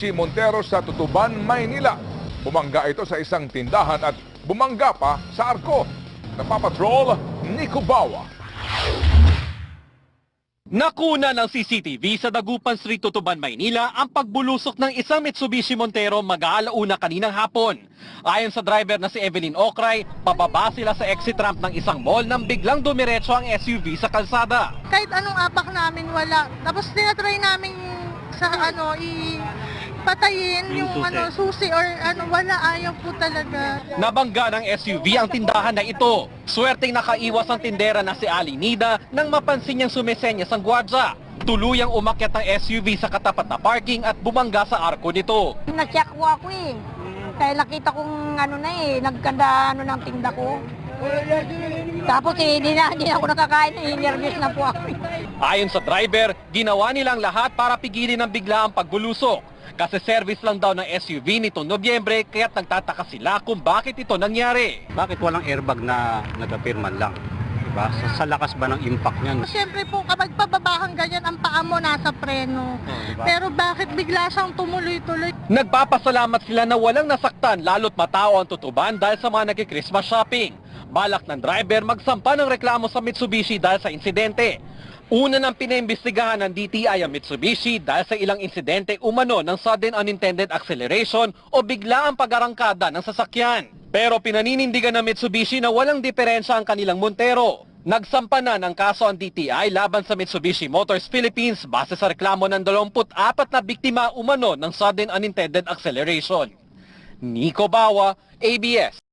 Si Montero sa Tutuban, Maynila. Bumangga ito sa isang tindahan at bumangga pa sa arko. Napapatrol, Nico Bawa. Nakuna ng CCTV sa Dagupan Street, Tutuban, Maynila ang pagbulusok ng isang Mitsubishi Montero mag-aalauna kaninang hapon. Ayon sa driver na si Evelyn Ocray, pababa sila sa exit ramp ng isang mall nang biglang dumiretso ang SUV sa kalsada. Kahit anong apak namin wala. Tapos tinatry namin sa patayin yung susi or wala, ayaw po talaga. Nabangga ng SUV ang tindahan na ito. Swerteng nakaiwas ang tindera na si Ali Nida nang mapansin niyang sumisenyas ang gwardiya. Tuluyang umakyat ang SUV sa katapat na parking at bumangga sa arko nito. Na-check ko ako Kaya nakita kong nagkanda ng tinda ko. Tapos hindi na ako nakakain, nervous na po ako. Ayon sa driver, ginawa nilang lahat para pigilin ang biglaang pagbulusok. Kasi service lang daw ng SUV nitong Nobyembre, kaya't nagtataka sila kung bakit ito nangyari. Bakit walang airbag na nag-apirman lang? Diba? Sa lakas ba ng impact niyan? Siyempre po, kapag pababahang ganyan, ang paa mo nasa preno. Diba? Pero bakit bigla siyang tumuloy-tuloy? Nagpapasalamat sila na walang nasaktan lalo't matao ang Tutuban dahil sa mga nagki-Christmas shopping. Balak ng driver magsampa ng reklamo sa Mitsubishi dahil sa insidente. Una nang pinaimbestigahan ng DTI ang Mitsubishi dahil sa ilang insidente umano ng sudden unintended acceleration o biglaang pag-arangkada ng sasakyan. Pero pinaninindigan ng Mitsubishi na walang diferensya ang kanilang Montero. Nagsampa na ng kaso ang DTI laban sa Mitsubishi Motors Philippines base sa reklamo ng 24 na biktima umano ng sudden unintended acceleration. Nico Bawa, ABS.